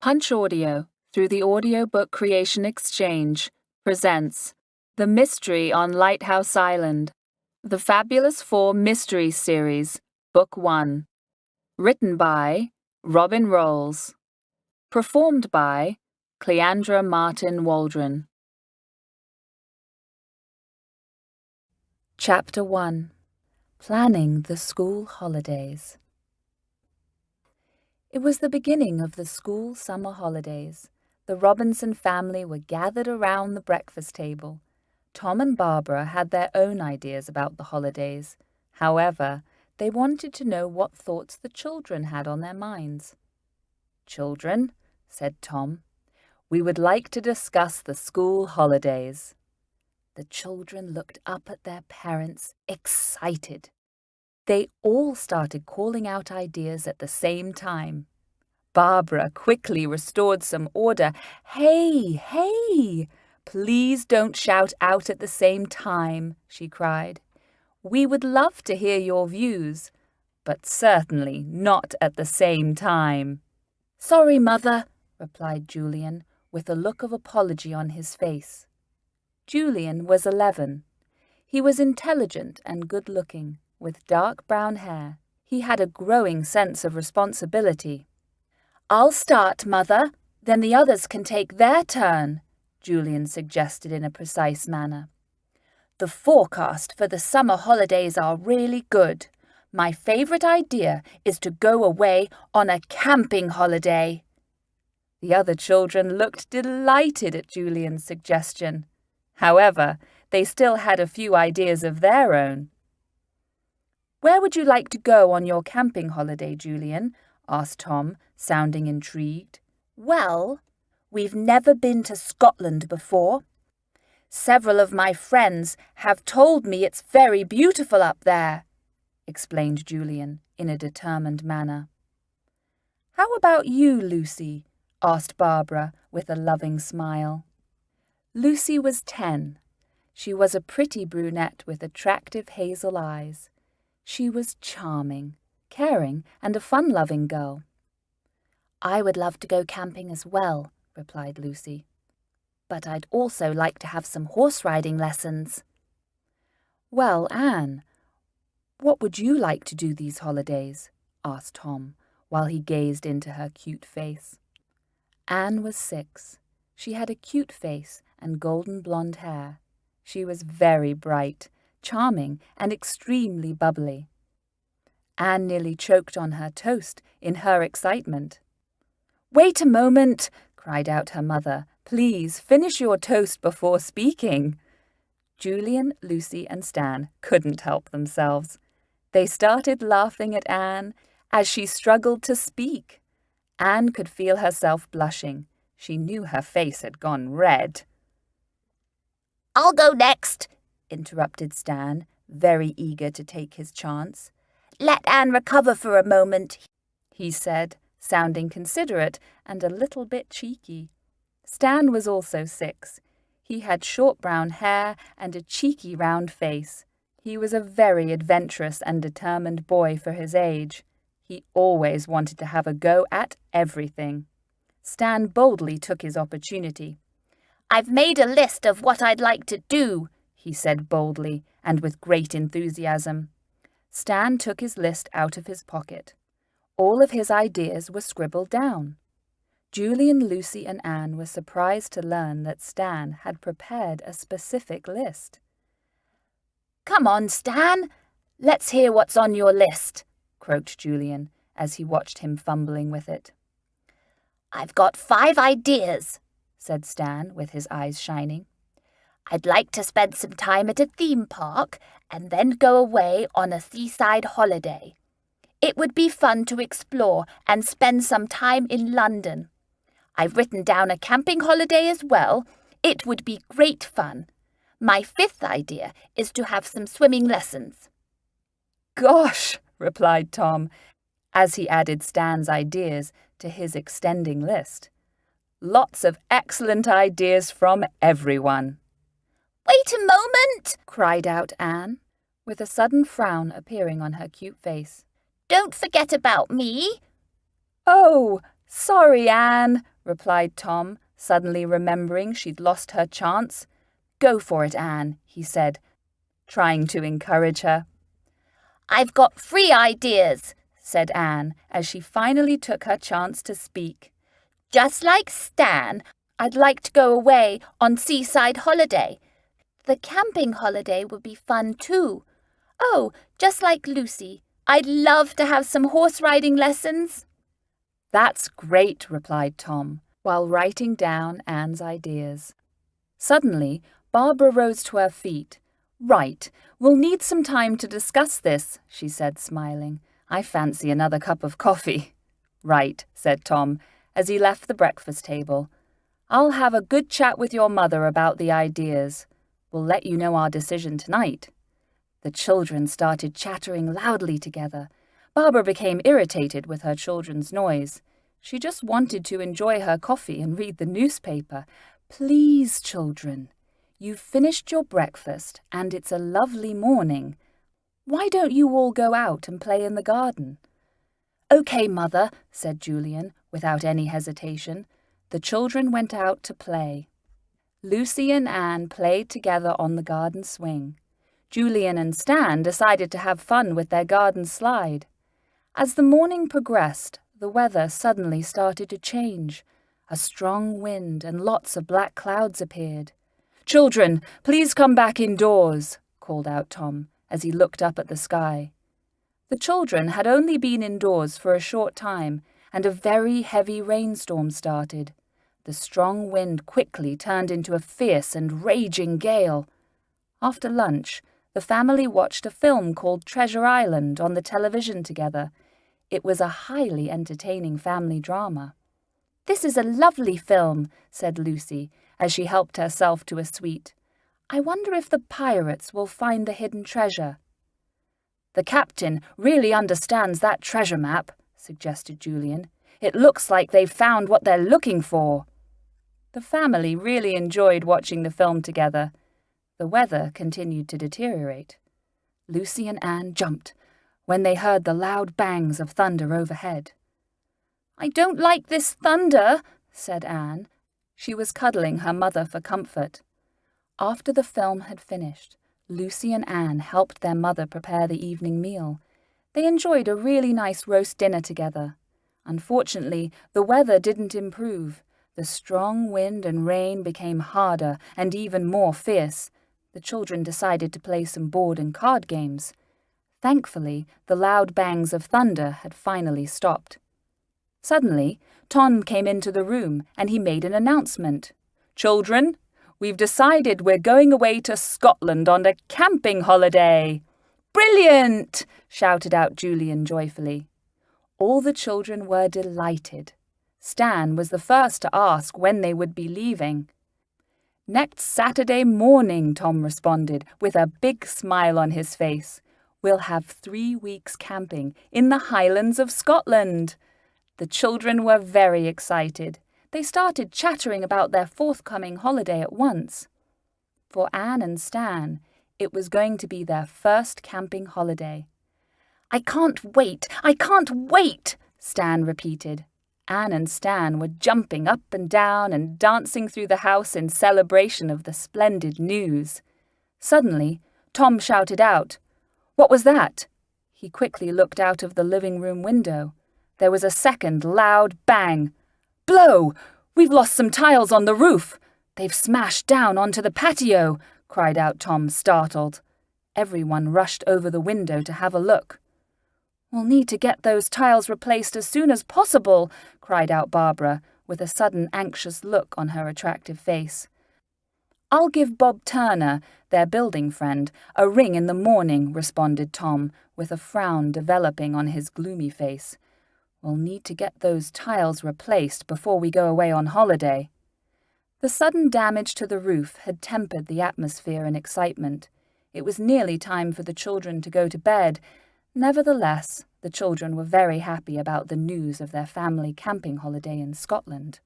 Punch Audio, through the Audiobook Creation Exchange, presents The Mystery on Lighthouse Island, The Fabulous Four Mysteries Series, Book 1. Written by Robin Rowles. Performed by Cleandra Martin-Waldron. Chapter 1. Planning the School Holidays. It was the beginning of the school summer holidays. The Robinson family were gathered around the breakfast table. Tom and Barbara had their own ideas about the holidays. However, they wanted to know what thoughts the children had on their minds. "Children," said Tom, "we would like to discuss the school holidays." The children looked up at their parents, excited. They all started calling out ideas at the same time. Barbara quickly restored some order. "Hey, hey! Please don't shout out at the same time," she cried. "We would love to hear your views, but certainly not at the same time." "Sorry, Mother," replied Julian, with a look of apology on his face. Julian was 11. He was intelligent and good-looking, with dark brown hair. He had a growing sense of responsibility. "I'll start, Mother, then the others can take their turn," Julian suggested in a precise manner. "The forecast for the summer holidays are really good. My favourite idea is to go away on a camping holiday." The other children looked delighted at Julian's suggestion. However, they still had a few ideas of their own. "Where would you like to go on your camping holiday, Julian?" asked Tom, sounding intrigued. "Well, we've never been to Scotland before. Several of my friends have told me it's very beautiful up there," explained Julian in a determined manner. "How about you, Lucy?" asked Barbara with a loving smile. Lucy was 10. She was a pretty brunette with attractive hazel eyes. She was charming, caring, and a fun-loving girl. "I would love to go camping as well," replied Lucy. "But I'd also like to have some horse-riding lessons." "Well, Anne, what would you like to do these holidays?" asked Tom, while he gazed into her cute face. Anne was 6. She had a cute face and golden blonde hair. She was very bright, charming, and extremely bubbly. Anne nearly choked on her toast in her excitement. "Wait a moment," cried out her mother. "Please finish your toast before speaking." Julian, Lucy, and Stan couldn't help themselves. They started laughing at Anne as she struggled to speak. Anne could feel herself blushing. She knew her face had gone red. "I'll go next," interrupted Stan, very eager to take his chance. "Let Anne recover for a moment," he said, sounding considerate and a little bit cheeky. Stan was also 6. He had short brown hair and a cheeky round face. He was a very adventurous and determined boy for his age. He always wanted to have a go at everything. Stan boldly took his opportunity. "I've made a list of what I'd like to do," he said boldly and with great enthusiasm. Stan took his list out of his pocket. All of his ideas were scribbled down. Julian, Lucy, and Anne were surprised to learn that Stan had prepared a specific list. "Come on, Stan, let's hear what's on your list," croaked Julian as he watched him fumbling with it. "I've got 5 ideas," said Stan with his eyes shining. "I'd like to spend some time at a theme park and then go away on a seaside holiday. It would be fun to explore and spend some time in London. I've written down a camping holiday as well. It would be great fun. My 5th idea is to have some swimming lessons." "Gosh," replied Tom, as he added Stan's ideas to his extending list. "Lots of excellent ideas from everyone." "Wait a moment," cried out Anne, with a sudden frown appearing on her cute face. "Don't forget about me." "Oh, sorry, Anne," replied Tom, suddenly remembering she'd lost her chance. "Go for it, Anne," he said, trying to encourage her. "I've got 3 ideas," said Anne, as she finally took her chance to speak. "Just like Stan, I'd like to go away on seaside holiday. The camping holiday would be fun too. Oh, just like Lucy, I'd love to have some horse riding lessons." "That's great," replied Tom, while writing down Anne's ideas. Suddenly, Barbara rose to her feet. "Right, we'll need some time to discuss this," she said, smiling. "I fancy another cup of coffee." "Right," said Tom, as he left the breakfast table. "I'll have a good chat with your mother about the ideas. We'll let you know our decision tonight." The children started chattering loudly together. Barbara became irritated with her children's noise. She just wanted to enjoy her coffee and read the newspaper. "Please, children, you've finished your breakfast and it's a lovely morning. Why don't you all go out and play in the garden?" "Okay, Mother," said Julian, without any hesitation. The children went out to play. Lucy and Anne played together on the garden swing. Julian and Stan decided to have fun with their garden slide. As the morning progressed, the weather suddenly started to change. A strong wind and lots of black clouds appeared. "Children, please come back indoors," called out Tom, as he looked up at the sky. The children had only been indoors for a short time, and a very heavy rainstorm started. The strong wind quickly turned into a fierce and raging gale. After lunch, the family watched a film called Treasure Island on the television together. It was a highly entertaining family drama. "This is a lovely film," said Lucy, as she helped herself to a sweet. "I wonder if the pirates will find the hidden treasure." "The captain really understands that treasure map," suggested Julian. "It looks like they've found what they're looking for." The family really enjoyed watching the film together. The weather continued to deteriorate. Lucy and Anne jumped when they heard the loud bangs of thunder overhead. "I don't like this thunder," said Anne. She was cuddling her mother for comfort. After the film had finished, Lucy and Anne helped their mother prepare the evening meal. They enjoyed a really nice roast dinner together. Unfortunately, the weather didn't improve. The strong wind and rain became harder and even more fierce. The children decided to play some board and card games. Thankfully, the loud bangs of thunder had finally stopped. Suddenly, Tom came into the room and he made an announcement. "Children, we've decided we're going away to Scotland on a camping holiday." "Brilliant!" shouted out Julian joyfully. All the children were delighted. Stan was the first to ask when they would be leaving. "Next Saturday morning," Tom responded, with a big smile on his face. "We'll have 3 weeks camping in the Highlands of Scotland." The children were very excited. They started chattering about their forthcoming holiday at once. For Anne and Stan, it was going to be their first camping holiday. "I can't wait! I can't wait!" Stan repeated. Anne and Stan were jumping up and down and dancing through the house in celebration of the splendid news. Suddenly, Tom shouted out, "What was that?" He quickly looked out of the living room window. There was a second loud bang. "Blow! We've lost some tiles on the roof! They've smashed down onto the patio!" cried out Tom, startled. Everyone rushed over the window to have a look. "We'll need to get those tiles replaced as soon as possible," cried out Barbara, with a sudden anxious look on her attractive face. "I'll give Bob Turner, their building friend, a ring in the morning," responded Tom, with a frown developing on his gloomy face. "We'll need to get those tiles replaced before we go away on holiday." The sudden damage to the roof had tempered the atmosphere in excitement. It was nearly time for the children to go to bed. Nevertheless, the children were very happy about the news of their family camping holiday in Scotland.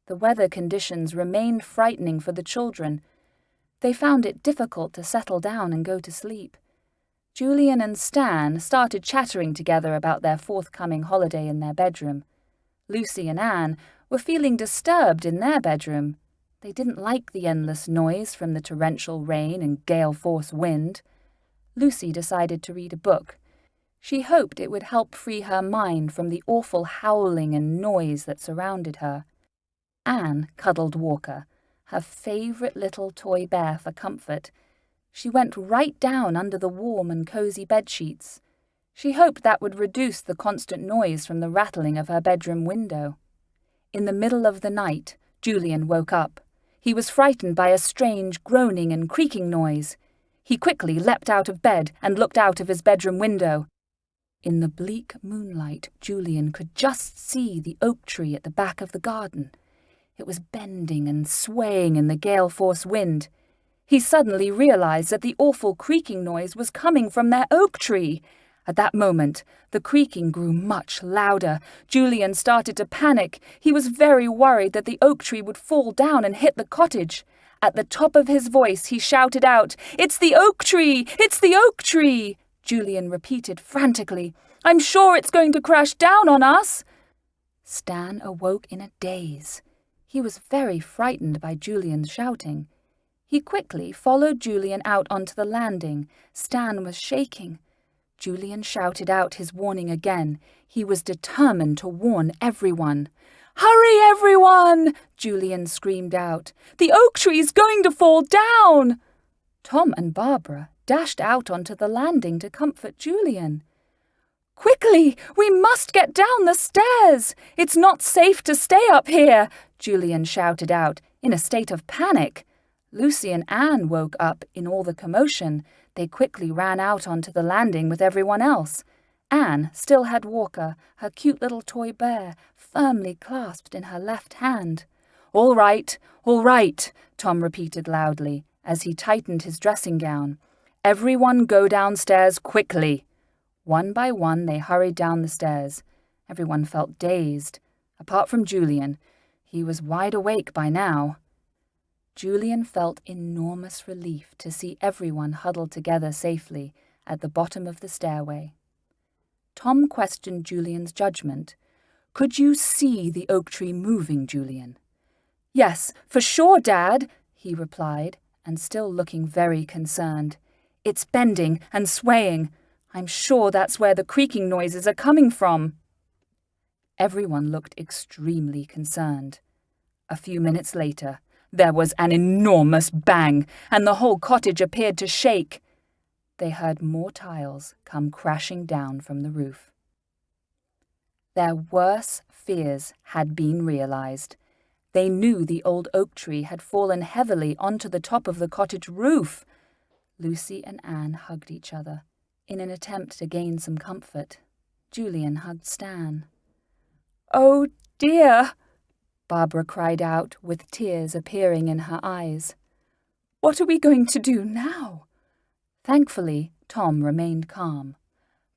The weather conditions remained frightening for the children. They found it difficult to settle down and go to sleep. Julian and Stan started chattering together about their forthcoming holiday in their bedroom. Lucy and Anne were feeling disturbed in their bedroom. They didn't like the endless noise from the torrential rain and gale-force wind. Lucy decided to read a book. She hoped it would help free her mind from the awful howling and noise that surrounded her. Anne cuddled Walker, her favourite little toy bear, for comfort. She went right down under the warm and cosy bedsheets. She hoped that would reduce the constant noise from the rattling of her bedroom window. In the middle of the night, Julian woke up. He was frightened by a strange groaning and creaking noise. He quickly leapt out of bed and looked out of his bedroom window. In the bleak moonlight, Julian could just see the oak tree at the back of the garden. It was bending and swaying in the gale-force wind. He suddenly realized that the awful creaking noise was coming from their oak tree. At that moment, the creaking grew much louder. Julian started to panic. He was very worried that the oak tree would fall down and hit the cottage. At the top of his voice, he shouted out, "It's the oak tree! It's the oak tree!" Julian repeated frantically, "I'm sure it's going to crash down on us!" Stan awoke in a daze. He was very frightened by Julian's shouting. He quickly followed Julian out onto the landing. Stan was shaking. Julian shouted out his warning again. He was determined to warn everyone. "Hurry, everyone!" Julian screamed out. "The oak tree's going to fall down!" Tom and Barbara dashed out onto the landing to comfort Julian. "Quickly! We must get down the stairs! It's not safe to stay up here!" Julian shouted out, in a state of panic. Lucy and Anne woke up in all the commotion. They quickly ran out onto the landing with everyone else. Anne still had Walker, her cute little toy bear, firmly clasped in her left hand. All right, Tom repeated loudly as he tightened his dressing gown. "Everyone go downstairs quickly." One by one they hurried down the stairs. Everyone felt dazed, apart from Julian. He was wide awake by now. Julian felt enormous relief to see everyone huddled together safely at the bottom of the stairway. Tom questioned Julian's judgment. "Could you see the oak tree moving, Julian?" "Yes, for sure, Dad," he replied, and still looking very concerned. "It's bending and swaying. I'm sure that's where the creaking noises are coming from." Everyone looked extremely concerned. A few minutes later, there was an enormous bang, and the whole cottage appeared to shake. They heard more tiles come crashing down from the roof. Their worst fears had been realized. They knew the old oak tree had fallen heavily onto the top of the cottage roof. Lucy and Anne hugged each other in an attempt to gain some comfort. Julian hugged Stan. "Oh dear!" Barbara cried out, with tears appearing in her eyes. "What are we going to do now?" Thankfully, Tom remained calm.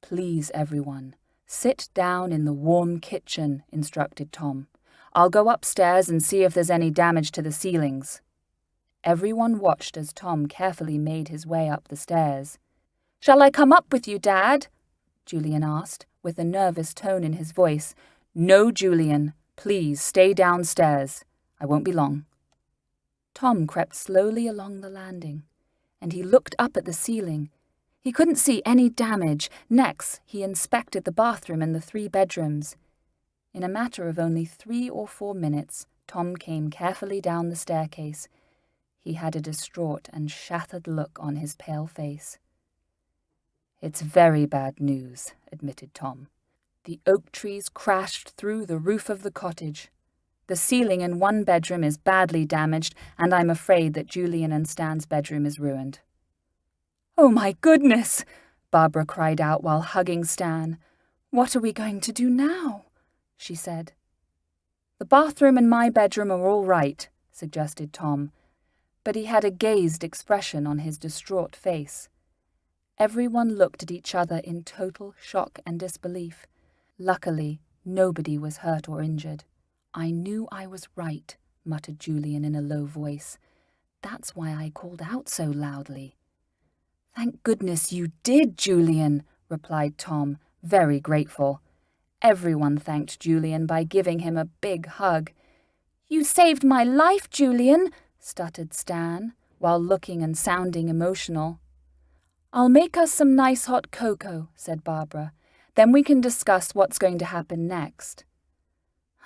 "Please, everyone, sit down in the warm kitchen," instructed Tom. "I'll go upstairs and see if there's any damage to the ceilings." Everyone watched as Tom carefully made his way up the stairs. "Shall I come up with you, Dad?" Julian asked, with a nervous tone in his voice. "No, Julian. Please stay downstairs. I won't be long." Tom crept slowly along the landing, and he looked up at the ceiling. He couldn't see any damage. Next, he inspected the bathroom and the 3 bedrooms. In a matter of only 3 or 4 minutes, Tom came carefully down the staircase. He had a distraught and shattered look on his pale face. "It's very bad news," admitted Tom. "The oak trees crashed through the roof of the cottage. The ceiling in 1 bedroom is badly damaged, and I'm afraid that Julian and Stan's bedroom is ruined." "Oh my goodness!" Barbara cried out while hugging Stan. "What are we going to do now?" she said. "The bathroom and my bedroom are all right," suggested Tom, but he had a dazed expression on his distraught face. Everyone looked at each other in total shock and disbelief. Luckily, nobody was hurt or injured. "I knew I was right," muttered Julian in a low voice. "That's why I called out so loudly." "Thank goodness you did, Julian," replied Tom, very grateful. Everyone thanked Julian by giving him a big hug. "You saved my life, Julian," stuttered Stan, while looking and sounding emotional. "I'll make us some nice hot cocoa," said Barbara. "Then we can discuss what's going to happen next."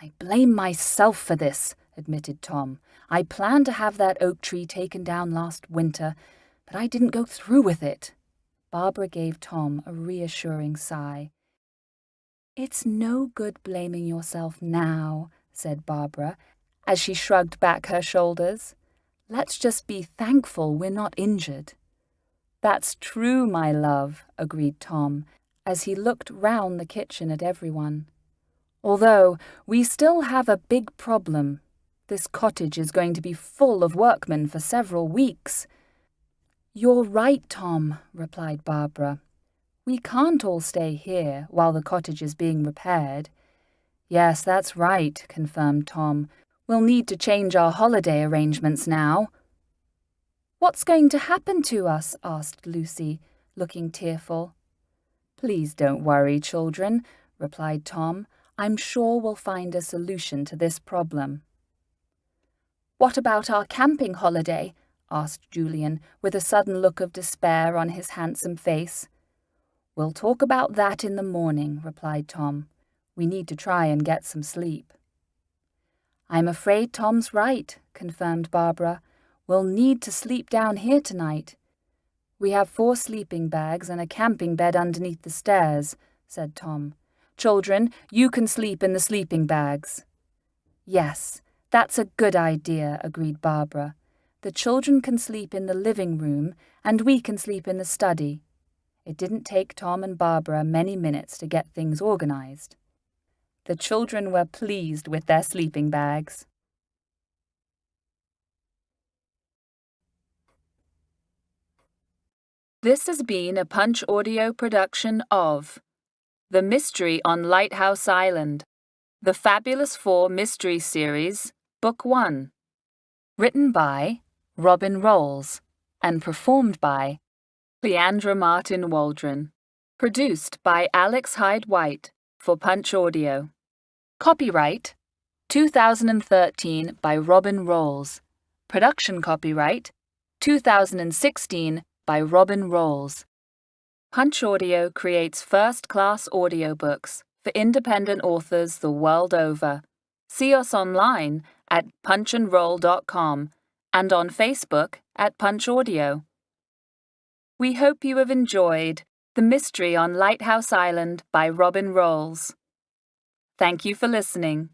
"I blame myself for this," admitted Tom. "I planned to have that oak tree taken down last winter, but I didn't go through with it." Barbara gave Tom a reassuring sigh. "It's no good blaming yourself now," said Barbara, as she shrugged back her shoulders. "Let's just be thankful we're not injured." "That's true, my love," agreed Tom, as he looked round the kitchen at everyone. "Although we still have a big problem. This cottage is going to be full of workmen for several weeks." "You're right, Tom," replied Barbara. "We can't all stay here while the cottage is being repaired." "Yes, that's right," confirmed Tom. "We'll need to change our holiday arrangements now." "What's going to happen to us?" asked Lucy, looking tearful. "Please don't worry, children," replied Tom. "I'm sure we'll find a solution to this problem." "What about our camping holiday?" asked Julian, with a sudden look of despair on his handsome face. "We'll talk about that in the morning," replied Tom. "We need to try and get some sleep." "I'm afraid Tom's right," confirmed Barbara. "We'll need to sleep down here tonight." "We have 4 sleeping bags and a camping bed underneath the stairs," said Tom. "Children, you can sleep in the sleeping bags." "Yes, that's a good idea," agreed Barbara. "The children can sleep in the living room and we can sleep in the study." It didn't take Tom and Barbara many minutes to get things organized. The children were pleased with their sleeping bags. This has been a Punch Audio production of The Mystery on Lighthouse Island, The Fabulous 4 Mystery Series, Book 1. Written by Robin Rowles and performed by Cleandra Martin-Waldron. Produced by Alex Hyde-White for Punch Audio. Copyright 2013 by Robin Rowles. Production copyright 2016 by Robin Rowles. Punch Audio creates first-class audiobooks for independent authors the world over. See us online at punchandroll.com and on Facebook at Punch Audio. We hope you have enjoyed The Mystery on Lighthouse Island by Robin Rowles. Thank you for listening.